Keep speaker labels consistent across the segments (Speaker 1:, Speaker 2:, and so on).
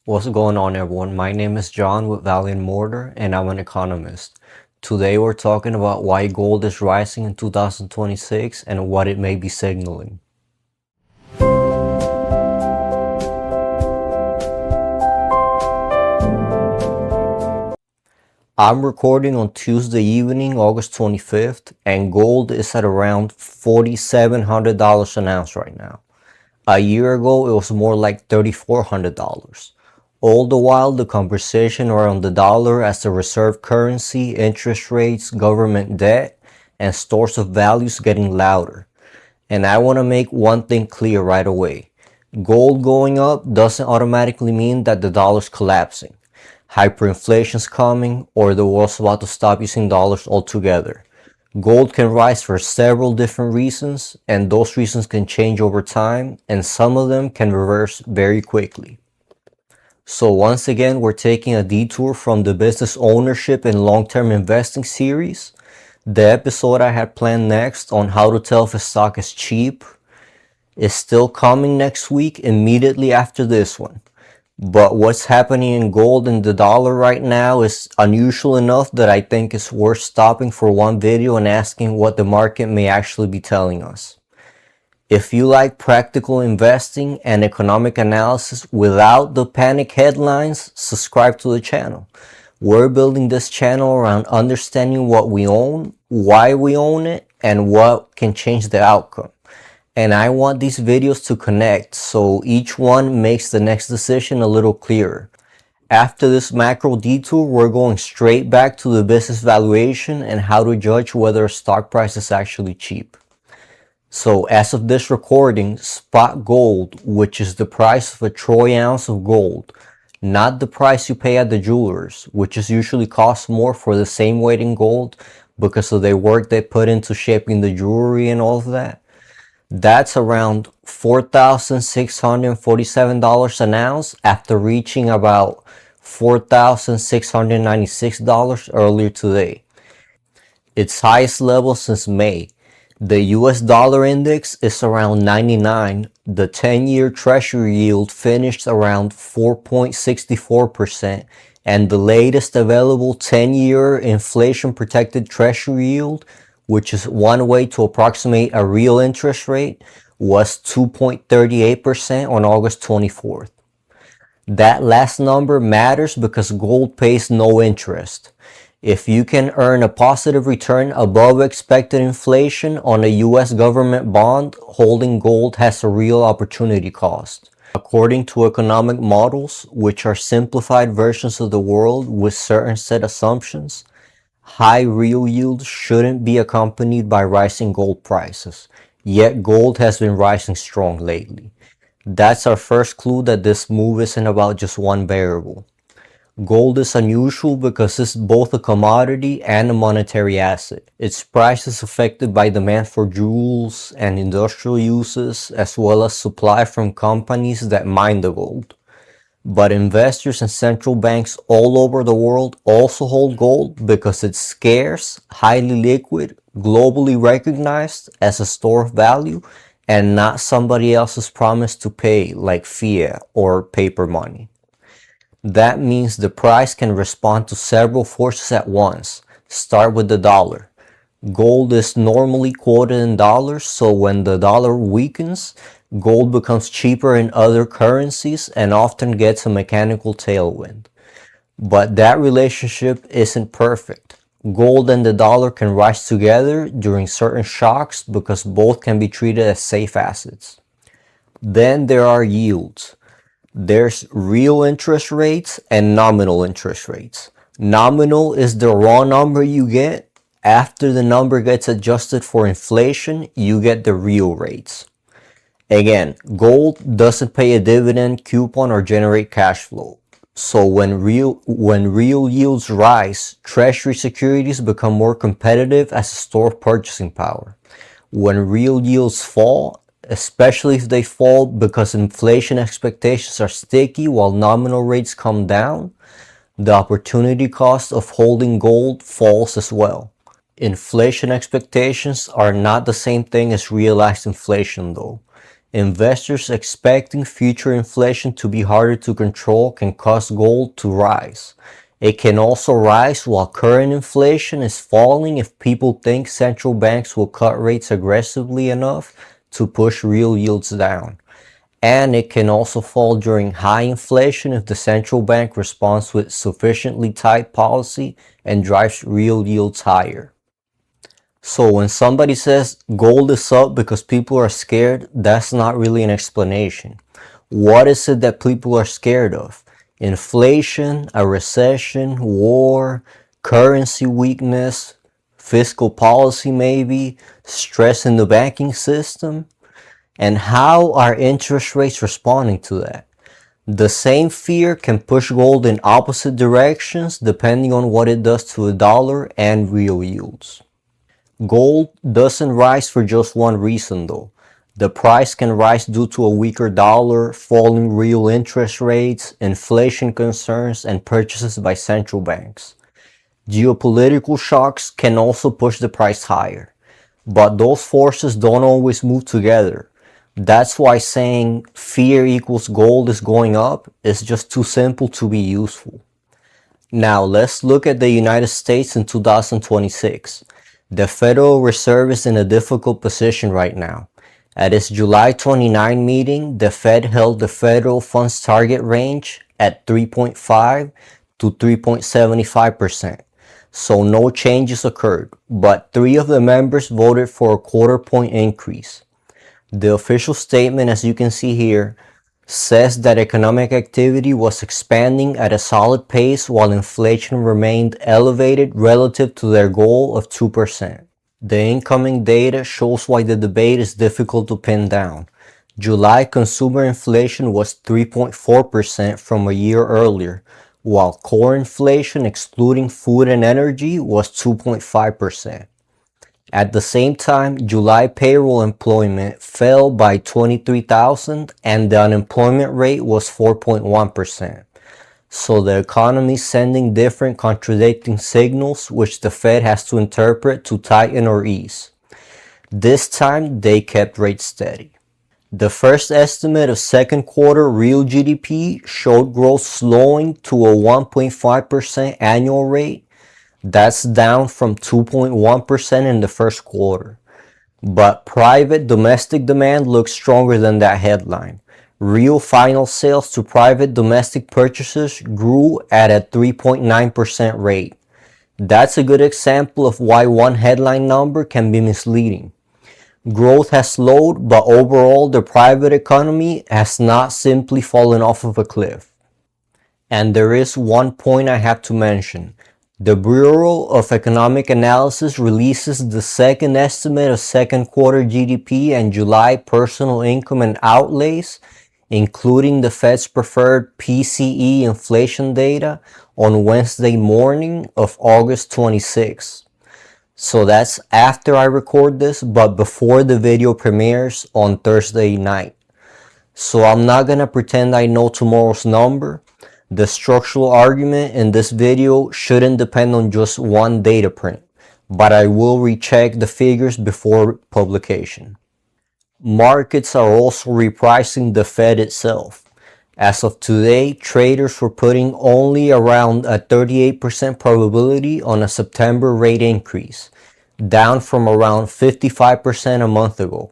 Speaker 1: What's going on, everyone? My name is John with Valiant Mortar, and I'm an economist. Today we're talking about why gold is rising in 2026 and what it may be signaling. I'm recording on Tuesday evening, August 25th, and gold is at around $4,700 an ounce right now. A year ago, it was more like $3,400. All the while, the conversation around the dollar as the reserve currency, interest rates, government debt, and stores of value is getting louder. And I want to make one thing clear right away. Gold going up doesn't automatically mean that the dollar's collapsing, hyperinflation's coming, or the world's about to stop using dollars altogether. Gold can rise for several different reasons, and those reasons can change over time, and some of them can reverse very quickly. So once again, we're taking a detour from the business ownership and long-term investing series. The episode I had planned next on how to tell if a stock is cheap is still coming next week immediately after this one. But what's happening in gold and the dollar right now is unusual enough that I think it's worth stopping for one video and asking what the market may actually be telling us. If you like practical investing and economic analysis without the panic headlines, subscribe to the channel. We're building this channel around understanding what we own, why we own it, and what can change the outcome. And I want these videos to connect so each one makes the next decision a little clearer. After this macro detour, we're going straight back to the business valuation and how to judge whether a stock price is actually cheap. So as of this recording, spot gold, which is the price of a troy ounce of gold, not the price you pay at the jewelers, which is usually costs more for the same weight in gold because of the work they put into shaping the jewelry and all of that. That's around $4,647 an ounce after reaching about $4,696 earlier today. Its highest level since May. The US dollar index is around 99. The 10-year treasury yield finished around 4.64%, and the latest available 10-year inflation protected treasury yield, which is one way to approximate a real interest rate, was 2.38% on August 24th. That last number matters because gold pays no interest. If you can earn a positive return above expected inflation on a US government bond, holding gold has a real opportunity cost. According to economic models, which are simplified versions of the world with certain set assumptions, high real yields shouldn't be accompanied by rising gold prices, yet gold has been rising strong lately. That's our first clue that this move isn't about just one variable. Gold is unusual because it's both a commodity and a monetary asset. Its price is affected by demand for jewels and industrial uses, as well as supply from companies that mine the gold. But investors and central banks all over the world also hold gold because it's scarce, highly liquid, globally recognized as a store of value, and not somebody else's promise to pay like fiat or paper money. That means the price can respond to several forces at once. Start with the dollar. Gold is normally quoted in dollars, so when the dollar weakens, gold becomes cheaper in other currencies and often gets a mechanical tailwind. But that relationship isn't perfect. Gold and the dollar can rise together during certain shocks because both can be treated as safe assets. Then there are yields. There's real interest rates and nominal interest rates. Nominal is the raw number you get. After the number gets adjusted for inflation, you get the real rates. Again, gold doesn't pay a dividend, coupon, or generate cash flow. So when real yields rise, treasury securities become more competitive as a store of purchasing power. When real yields fall, especially if they fall because inflation expectations are sticky while nominal rates come down, the opportunity cost of holding gold falls as well. Inflation expectations are not the same thing as realized inflation though. Investors expecting future inflation to be harder to control can cause gold to rise. It can also rise while current inflation is falling if people think central banks will cut rates aggressively enough to push real yields down. And it can also fall during high inflation if the central bank responds with sufficiently tight policy and drives real yields higher. So when somebody says gold is up because people are scared, that's not really an explanation. What is it that people are scared of? Inflation, a recession, war, currency weakness, fiscal policy maybe, stress in the banking system? And how are interest rates responding to that? The same fear can push gold in opposite directions depending on what it does to the dollar and real yields. Gold doesn't rise for just one reason though. The price can rise due to a weaker dollar, falling real interest rates, inflation concerns, and purchases by central banks. Geopolitical shocks can also push the price higher, but those forces don't always move together. That's why saying fear equals gold is going up is just too simple to be useful. Now let's look at the United States in 2026. The Federal Reserve is in a difficult position right now. At its July 29 meeting, the Fed held the federal funds target range at 3.5 to 3.75%. So no changes occurred, but 3 of the members voted for a quarter-point increase. The official statement, as you can see here, says that economic activity was expanding at a solid pace while inflation remained elevated relative to their goal of 2%. The incoming data shows why the debate is difficult to pin down. July consumer inflation was 3.4% from a year earlier, while core inflation excluding food and energy was 2.5%. At the same time, July payroll employment fell by 23,000 and the unemployment rate was 4.1%. So the economy is sending different contradicting signals which the Fed has to interpret to tighten or ease. This time, they kept rates steady. The first estimate of second quarter real GDP showed growth slowing to a 1.5% annual rate. That's down from 2.1% in the first quarter. But private domestic demand looks stronger than that headline. Real final sales to private domestic purchasers grew at a 3.9% rate. That's a good example of why one headline number can be misleading. Growth has slowed, but overall the private economy has not simply fallen off of a cliff. And there is one point I have to mention. The Bureau of Economic Analysis releases the second estimate of second quarter GDP and July personal income and outlays, including the Fed's preferred PCE inflation data, on Wednesday morning of August 26. So that's after I record this, but before the video premieres on Thursday night. So I'm not gonna pretend I know tomorrow's number. The structural argument in this video shouldn't depend on just one data print, but I will recheck the figures before publication. Markets are also repricing the Fed itself. As of today, traders were putting only around a 38% probability on a September rate increase, down from around 55% a month ago.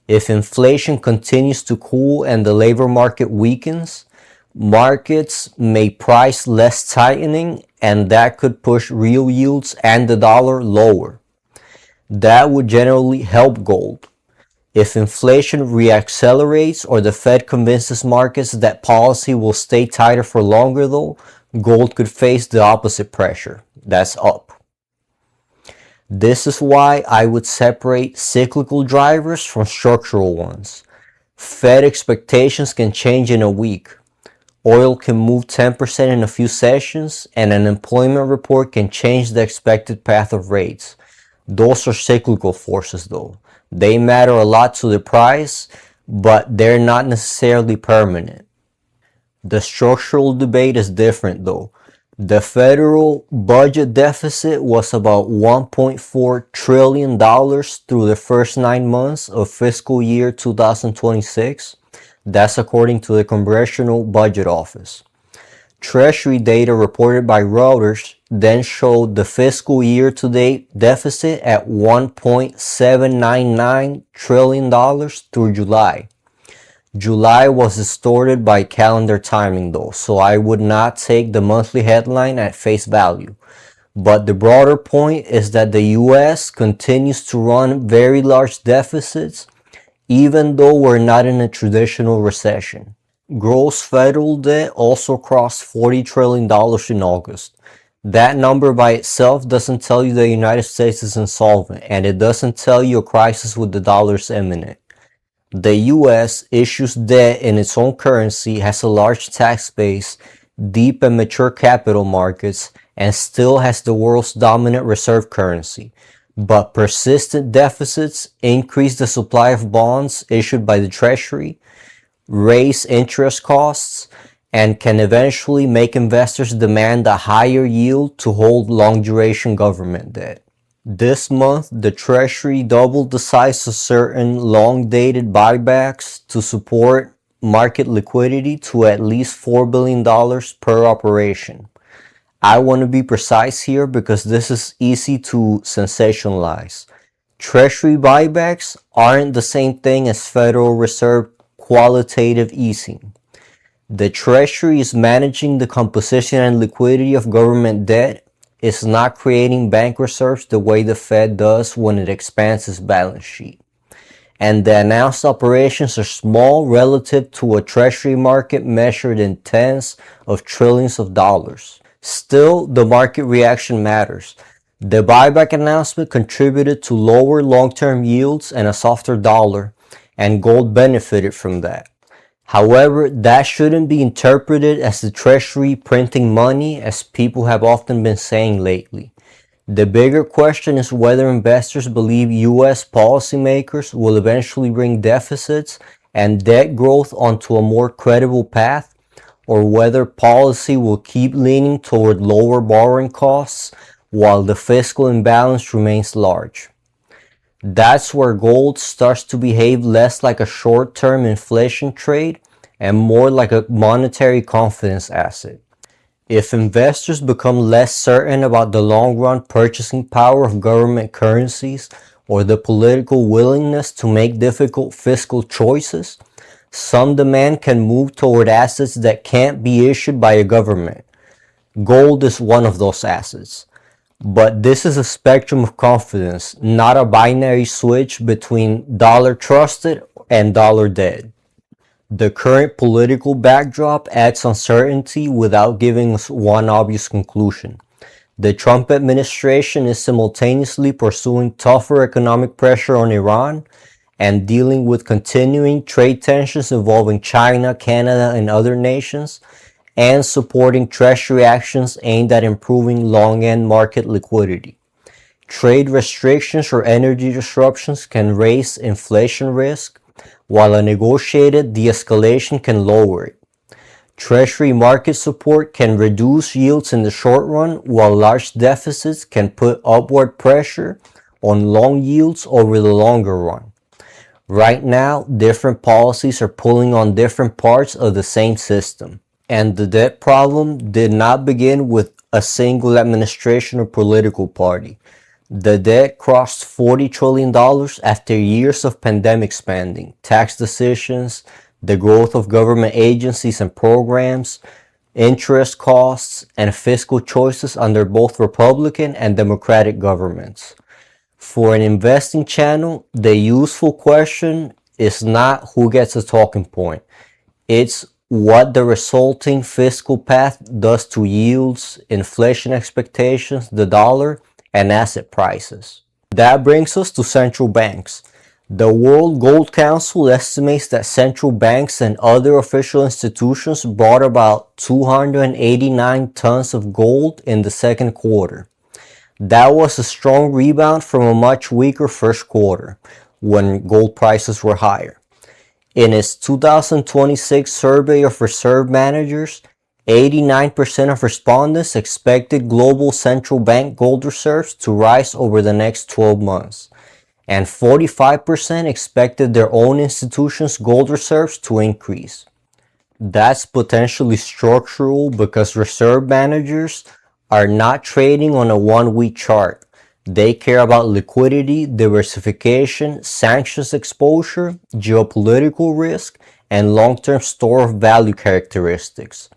Speaker 1: If inflation continues to cool and the labor market weakens, markets may price less tightening, and that could push real yields and the dollar lower. That would generally help gold. If inflation reaccelerates or the Fed convinces markets that policy will stay tighter for longer though, gold could face the opposite pressure. That's up. This is why I would separate cyclical drivers from structural ones. Fed expectations can change in a week. Oil can move 10% in a few sessions, and an employment report can change the expected path of rates. Those are cyclical forces though. They matter a lot to the price, but they're not necessarily permanent. The structural debate is different though. The federal budget deficit was about $1.4 trillion through the first 9 months of fiscal year 2026. That's according to the Congressional Budget Office. Treasury data reported by Reuters then showed the fiscal year-to-date deficit at $1.799 trillion through July. July was distorted by calendar timing though, so I would not take the monthly headline at face value. But the broader point is that the US continues to run very large deficits even though we're not in a traditional recession. Gross federal debt also crossed $40 trillion in August. That number by itself doesn't tell you the United States is insolvent, and it doesn't tell you a crisis with the dollar is imminent. The US issues debt in its own currency, has a large tax base, deep and mature capital markets, and still has the world's dominant reserve currency. But persistent deficits increase the supply of bonds issued by the Treasury, raise interest costs, and can eventually make investors demand a higher yield to hold long-duration government debt. This month, the Treasury doubled the size of certain long-dated buybacks to support market liquidity to at least $4 billion per operation. I want to be precise here because this is easy to sensationalize. Treasury buybacks aren't the same thing as Federal Reserve qualitative easing. The Treasury is managing the composition and liquidity of government debt. It's not creating bank reserves the way the Fed does when it expands its balance sheet. And the announced operations are small relative to a Treasury market measured in tens of trillions of dollars. Still, the market reaction matters. The buyback announcement contributed to lower long-term yields and a softer dollar, and gold benefited from that. However, that shouldn't be interpreted as the Treasury printing money, as people have often been saying lately. The bigger question is whether investors believe US policymakers will eventually bring deficits and debt growth onto a more credible path, or whether policy will keep leaning toward lower borrowing costs while the fiscal imbalance remains large. That's where gold starts to behave less like a short-term inflation trade and more like a monetary confidence asset. If investors become less certain about the long-run purchasing power of government currencies or the political willingness to make difficult fiscal choices, some demand can move toward assets that can't be issued by a government. Gold is one of those assets. But this is a spectrum of confidence, not a binary switch between dollar trusted and dollar dead. The current political backdrop adds uncertainty without giving us one obvious conclusion. The Trump administration is simultaneously pursuing tougher economic pressure on Iran and dealing with continuing trade tensions involving China, Canada, and other nations, and supporting Treasury actions aimed at improving long-end market liquidity. Trade restrictions or energy disruptions can raise inflation risk, while a negotiated de-escalation can lower it. Treasury market support can reduce yields in the short run, while large deficits can put upward pressure on long yields over the longer run. Right now, different policies are pulling on different parts of the same system. And the debt problem did not begin with a single administration or political party. The debt crossed $40 trillion after years of pandemic spending, tax decisions, the growth of government agencies and programs, interest costs, and fiscal choices under both Republican and Democratic governments. For an investing channel, the useful question is not who gets a talking point. It's what the resulting fiscal path does to yields, inflation expectations, the dollar, and asset prices. That brings us to central banks. The World Gold Council estimates that central banks and other official institutions bought about 289 tons of gold in the second quarter. That was a strong rebound from a much weaker first quarter, when gold prices were higher. In its 2026 survey of reserve managers, 89% of respondents expected global central bank gold reserves to rise over the next 12 months, and 45% expected their own institutions' gold reserves to increase. That's potentially structural because reserve managers are not trading on a 1 week chart. They care about liquidity, diversification, sanctions exposure, geopolitical risk, and long-term store of value characteristics.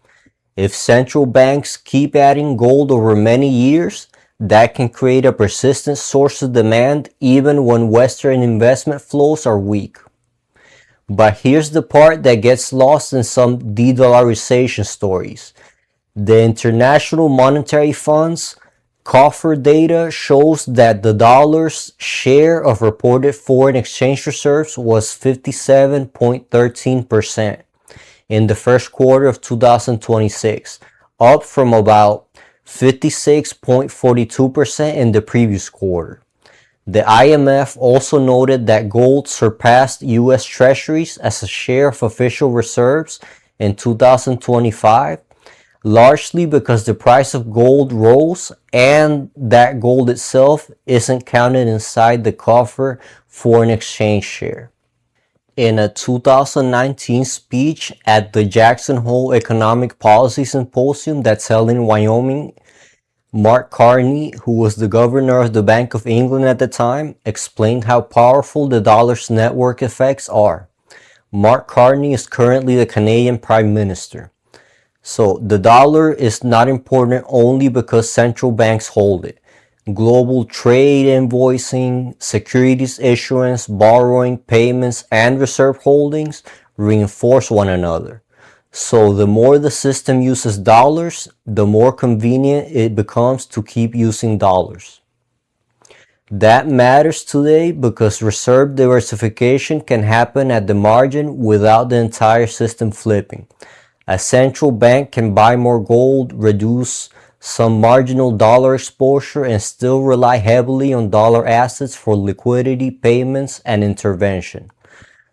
Speaker 1: If central banks keep adding gold over many years, that can create a persistent source of demand even when Western investment flows are weak. But here's the part that gets lost in some de-dollarization stories. The International Monetary Fund's coffer data shows that the dollar's share of reported foreign exchange reserves was 57.13% in the first quarter of 2026, up from about 56.42% in the previous quarter. The IMF also noted that gold surpassed U.S. Treasuries as a share of official reserves in 2025, largely because the price of gold rose and that gold itself isn't counted inside the coffer foreign exchange share. In a 2019 speech at the Jackson Hole Economic Policy Symposium that's held in Wyoming, Mark Carney, who was the governor of the Bank of England at the time, explained how powerful the dollar's network effects are. Mark Carney is currently the Canadian Prime Minister. So the dollar is not important only because central banks hold it. Global trade, invoicing, securities issuance, borrowing, payments, and reserve holdings reinforce one another. So the more the system uses dollars, the more convenient it becomes to keep using dollars. That matters today because reserve diversification can happen at the margin without the entire system flipping. A central bank can buy more gold, reduce some marginal dollar exposure, and still rely heavily on dollar assets for liquidity, payments, and intervention.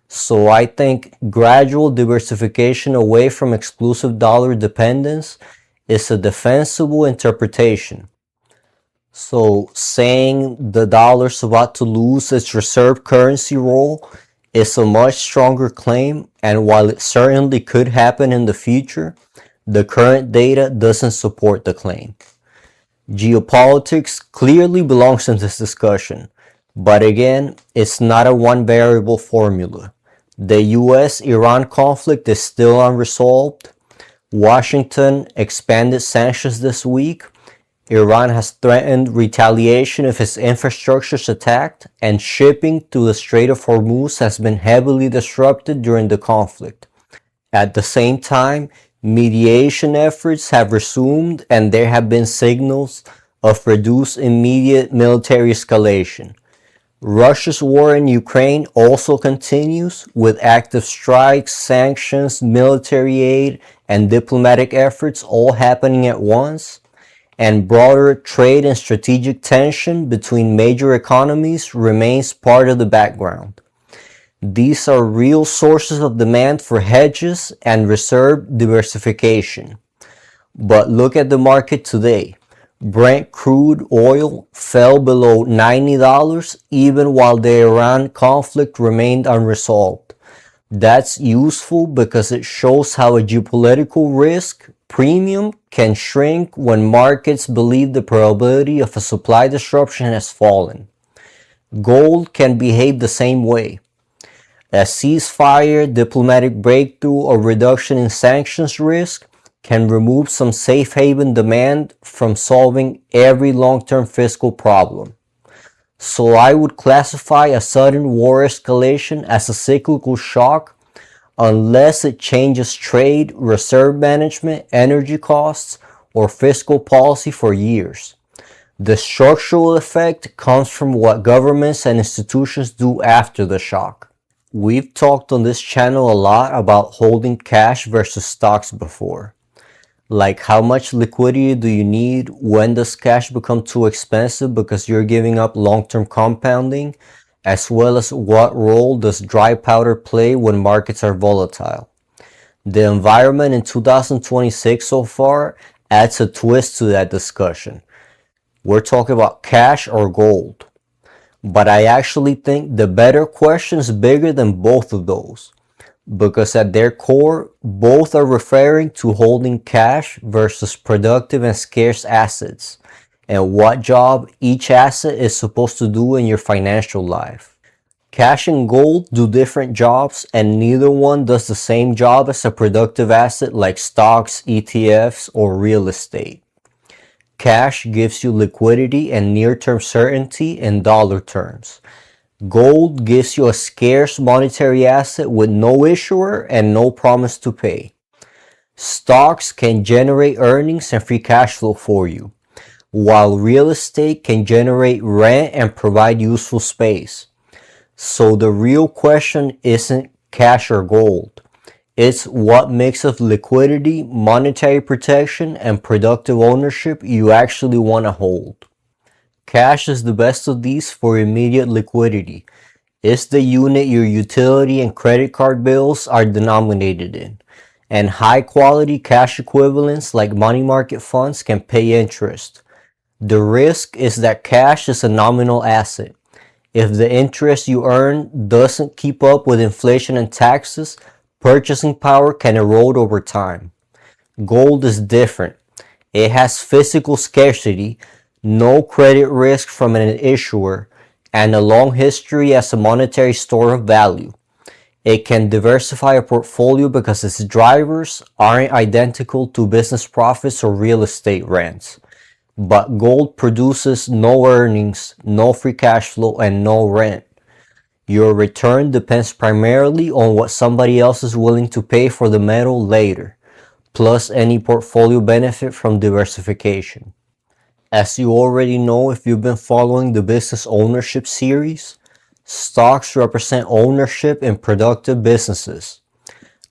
Speaker 1: So I think gradual diversification away from exclusive dollar dependence is a defensible interpretation. So saying the dollar's about to lose its reserve currency role is a much stronger claim, and while it certainly could happen in the future, the current data doesn't support the claim. Geopolitics clearly belongs in this discussion, but again, it's not a one variable formula. The US-Iran conflict is still unresolved. Washington expanded sanctions this week. Iran has threatened retaliation if its infrastructure is attacked, and shipping through the Strait of Hormuz has been heavily disrupted during the conflict. At the same time, mediation efforts have resumed and there have been signals of reduced immediate military escalation. Russia's war in Ukraine also continues, with active strikes, sanctions, military aid, and diplomatic efforts all happening at once, and broader trade and strategic tension between major economies remains part of the background. These are real sources of demand for hedges and reserve diversification. But look at the market today. Brent crude oil fell below $90 even while the Iran conflict remained unresolved. That's useful because it shows how a geopolitical risk premium can shrink when markets believe the probability of a supply disruption has fallen. Gold can behave the same way. A ceasefire, diplomatic breakthrough, or reduction in sanctions risk can remove some safe haven demand from solving every long-term fiscal problem. So I would classify a sudden war escalation as a cyclical shock unless it changes trade, reserve management, energy costs, or fiscal policy for years. The structural effect comes from what governments and institutions do after the shock. We've talked on this channel a lot about holding cash versus stocks before. Like, how much liquidity do you need? When does cash become too expensive because you're giving up long-term compounding? As well as what role does dry powder play when markets are volatile? The environment in 2026 so far adds a twist to that discussion. We're talking about cash or gold. But I actually think the better question is bigger than both of those, because at their core, both are referring to holding cash versus productive and scarce assets, and what job each asset is supposed to do in your financial life. Cash and gold do different jobs, and neither one does the same job as a productive asset like stocks, ETFs, or real estate. Cash gives you liquidity and near-term certainty in dollar terms. Gold gives you a scarce monetary asset with no issuer and no promise to pay. Stocks can generate earnings and free cash flow for you, while real estate can generate rent and provide useful space. So the real question isn't cash or gold. It's what mix of liquidity, monetary protection, and productive ownership you actually want to hold. Cash is the best of these for immediate liquidity. It's the unit your utility and credit card bills are denominated in. And high quality cash equivalents like money market funds can pay interest. The risk is that cash is a nominal asset. If the interest you earn doesn't keep up with inflation and taxes, purchasing power can erode over time. Gold is different. It has physical scarcity, no credit risk from an issuer, and a long history as a monetary store of value. It can diversify a portfolio because its drivers aren't identical to business profits or real estate rents. But gold produces no earnings, no free cash flow, and no rent. Your return depends primarily on what somebody else is willing to pay for the metal later, plus any portfolio benefit from diversification. As you already know if you've been following the business ownership series, stocks represent ownership in productive businesses.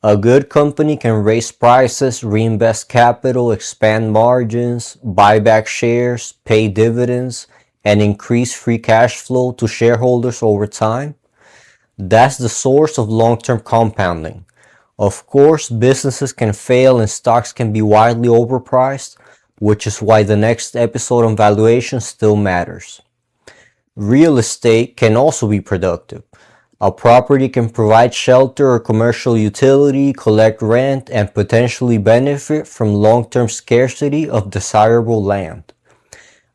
Speaker 1: A good company can raise prices, reinvest capital, expand margins, buy back shares, pay dividends, and increase free cash flow to shareholders over time. That's the source of long-term compounding. Of course, businesses can fail and stocks can be widely overpriced, which is why the next episode on valuation still matters. Real estate can also be productive. A property can provide shelter or commercial utility, collect rent, and potentially benefit from long-term scarcity of desirable land.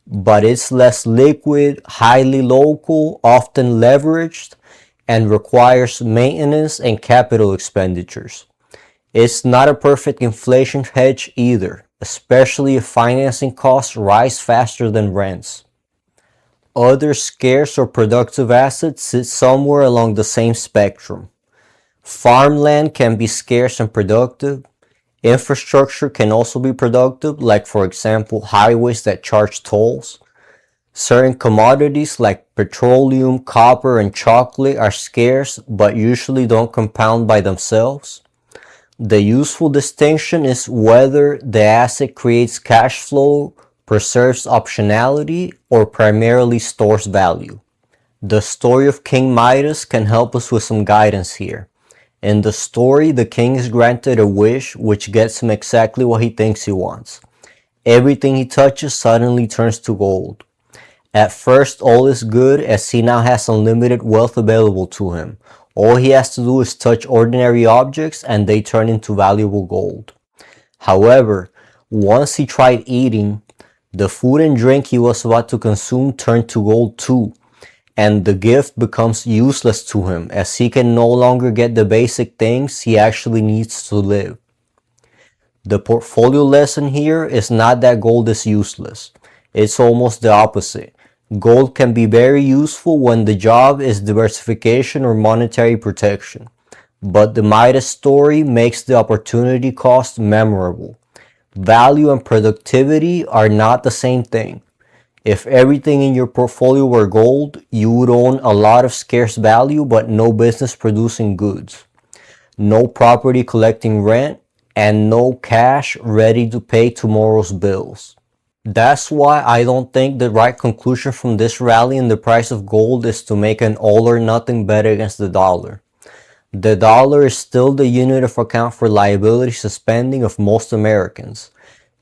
Speaker 1: But it's less liquid, highly local, often leveraged, and requires maintenance and capital expenditures. It's not a perfect inflation hedge either, especially if financing costs rise faster than rents. Other scarce or productive assets sit somewhere along the same spectrum. Farmland can be scarce and productive. Infrastructure can also be productive, like for example highways that charge tolls. Certain commodities like petroleum, copper, and chocolate are scarce but usually don't compound by themselves. The useful distinction is whether the asset creates cash flow, preserves optionality, or primarily stores value. The story of King Midas can help us with some guidance here. In the story, the king is granted a wish which gets him exactly what he thinks he wants. Everything he touches suddenly turns to gold. At first, all is good as he now has unlimited wealth available to him. All he has to do is touch ordinary objects and they turn into valuable gold. However, once he tried eating, the food and drink he was about to consume turned to gold too, and the gift becomes useless to him as he can no longer get the basic things he actually needs to live. The portfolio lesson here is not that gold is useless. It's almost the opposite. Gold can be very useful when the job is diversification or monetary protection. But the Midas story makes the opportunity cost memorable. Value and productivity are not the same thing. If everything in your portfolio were gold, you would own a lot of scarce value but no business producing goods, no property collecting rent, and no cash ready to pay tomorrow's bills. That's why I don't think the right conclusion from this rally in the price of gold is to make an all or nothing bet against the dollar. The dollar is still the unit of account for liabilities and spending of most Americans.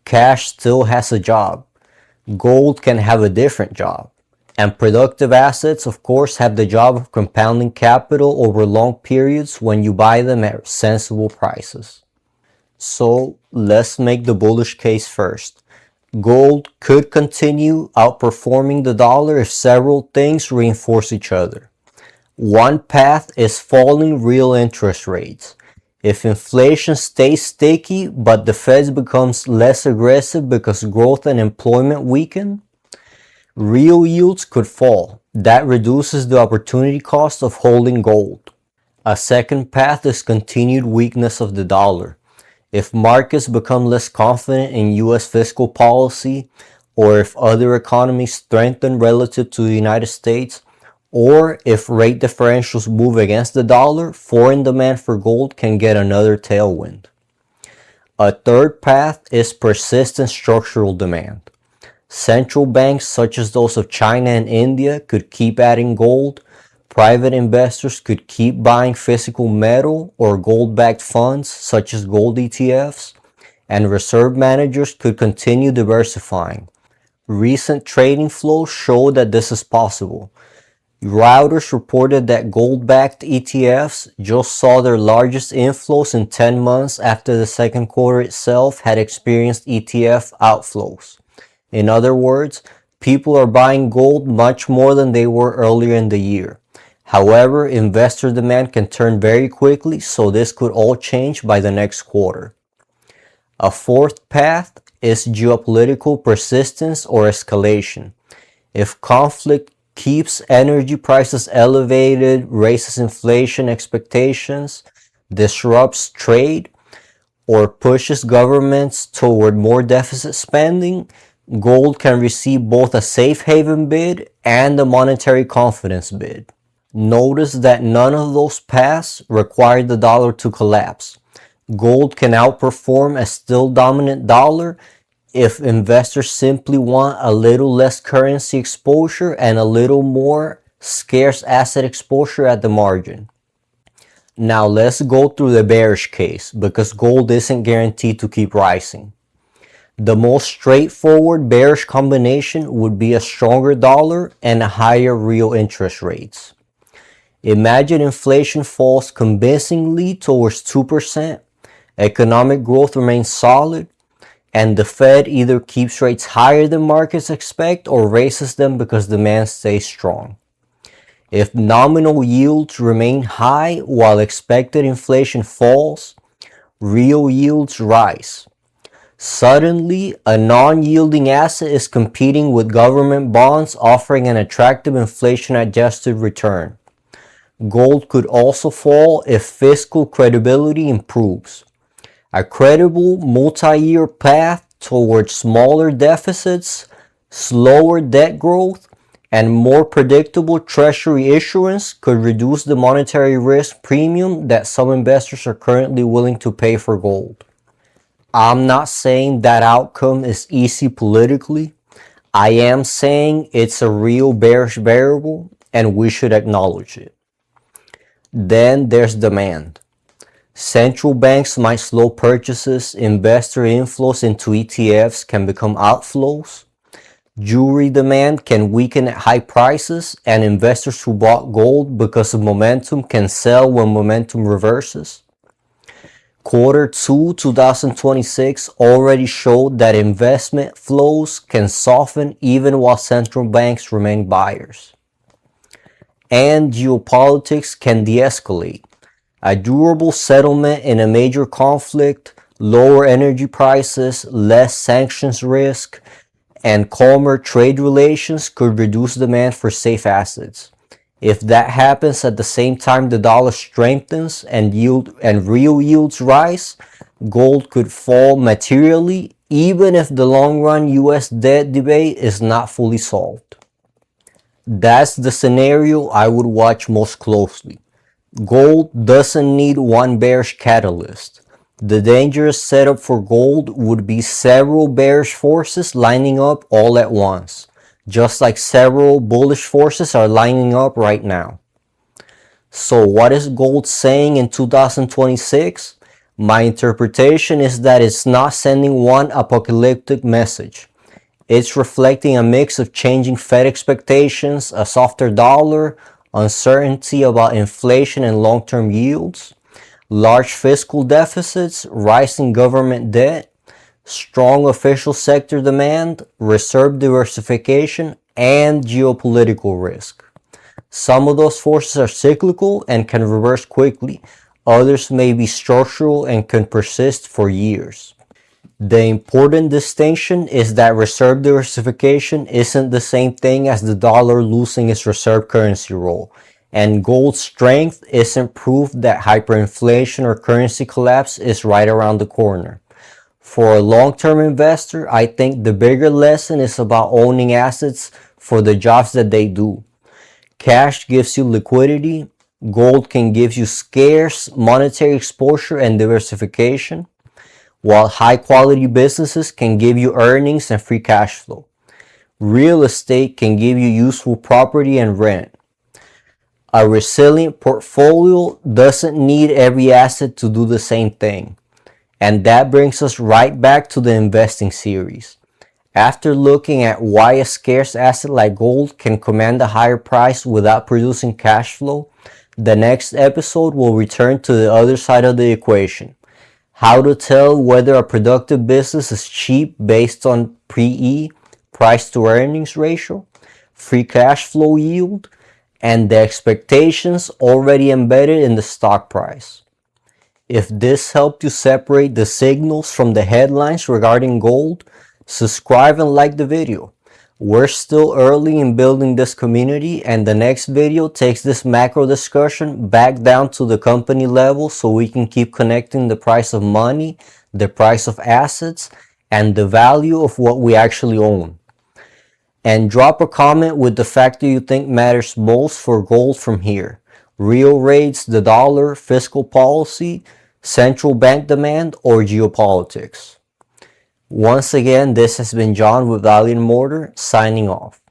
Speaker 1: Cash still has a job. Gold can have a different job. And productive assets, of course, have the job of compounding capital over long periods when you buy them at sensible prices. So let's make the bullish case first. Gold could continue outperforming the dollar if several things reinforce each other. One path is falling real interest rates. If inflation stays sticky but the Fed becomes less aggressive because growth and employment weaken, real yields could fall. That reduces the opportunity cost of holding gold. A second path is continued weakness of the dollar. If markets become less confident in US fiscal policy, or if other economies strengthen relative to the United States, or if rate differentials move against the dollar, foreign demand for gold can get another tailwind. A third path is persistent structural demand. Central banks such as those of China and India could keep adding gold. Private investors could keep buying physical metal or gold-backed funds such as gold ETFs, and reserve managers could continue diversifying. Recent trading flows show that this is possible. Reuters reported that gold-backed ETFs just saw their largest inflows in 10 months after the second quarter itself had experienced ETF outflows. In other words, people are buying gold much more than they were earlier in the year. However, investor demand can turn very quickly, so this could all change by the next quarter. A fourth path is geopolitical persistence or escalation. If conflict keeps energy prices elevated, raises inflation expectations, disrupts trade, or pushes governments toward more deficit spending, gold can receive both a safe haven bid and a monetary confidence bid. Notice that none of those paths require the dollar to collapse. Gold can outperform a still dominant dollar if investors simply want a little less currency exposure and a little more scarce asset exposure at the margin. Now let's go through the bearish case, because gold isn't guaranteed to keep rising. The most straightforward bearish combination would be a stronger dollar and higher real interest rates. Imagine inflation falls convincingly towards 2%, economic growth remains solid, and the Fed either keeps rates higher than markets expect or raises them because demand stays strong. If nominal yields remain high while expected inflation falls, real yields rise. Suddenly, a non-yielding asset is competing with government bonds offering an attractive inflation-adjusted return. Gold could also fall if fiscal credibility improves. A credible multi-year path towards smaller deficits, slower debt growth, and more predictable treasury issuance could reduce the monetary risk premium that some investors are currently willing to pay for gold. I'm not saying that outcome is easy politically. I am saying it's a real bearish variable and we should acknowledge it. Then there's demand. Central banks might slow purchases, investor inflows into ETFs can become outflows, jewelry demand can weaken at high prices, and investors who bought gold because of momentum can sell when momentum reverses. Quarter 2 2026 already showed that investment flows can soften even while central banks remain buyers. And geopolitics can de-escalate. A durable settlement in a major conflict, lower energy prices, less sanctions risk, and calmer trade relations could reduce demand for safe assets. If that happens at the same time the dollar strengthens and real yields rise, gold could fall materially even if the long-run US debt debate is not fully solved. That's the scenario I would watch most closely. Gold doesn't need one bearish catalyst. The dangerous setup for gold would be several bearish forces lining up all at once, just like several bullish forces are lining up right now. So what is gold saying in 2026? My interpretation is that it's not sending one apocalyptic message. It's reflecting a mix of changing Fed expectations, a softer dollar, uncertainty about inflation and long-term yields, large fiscal deficits, rising government debt, strong official sector demand, reserve diversification, and geopolitical risk. Some of those forces are cyclical and can reverse quickly. Others may be structural and can persist for years. The important distinction is that reserve diversification isn't the same thing as the dollar losing its reserve currency role, and gold's strength isn't proof that hyperinflation or currency collapse is right around the corner. For a long-term investor, I think the bigger lesson is about owning assets for the jobs that they do. Cash gives you liquidity, gold can give you scarce monetary exposure and diversification, while high-quality businesses can give you earnings and free cash flow. Real estate can give you useful property and rent. A resilient portfolio doesn't need every asset to do the same thing. And that brings us right back to the investing series. After looking at why a scarce asset like gold can command a higher price without producing cash flow, the next episode will return to the other side of the equation. How to tell whether a productive business is cheap based on PE, price to earnings ratio, free cash flow yield, and the expectations already embedded in the stock price. If this helped you separate the signals from the headlines regarding gold, subscribe and like the video. We're still early in building this community, and the next video takes this macro discussion back down to the company level so we can keep connecting the price of money, the price of assets, and the value of what we actually own. And drop a comment with the factor you think matters most for gold from here. Real rates, the dollar, fiscal policy, central bank demand, or geopolitics. Once again, this has been John with Valiant Mortar, signing off.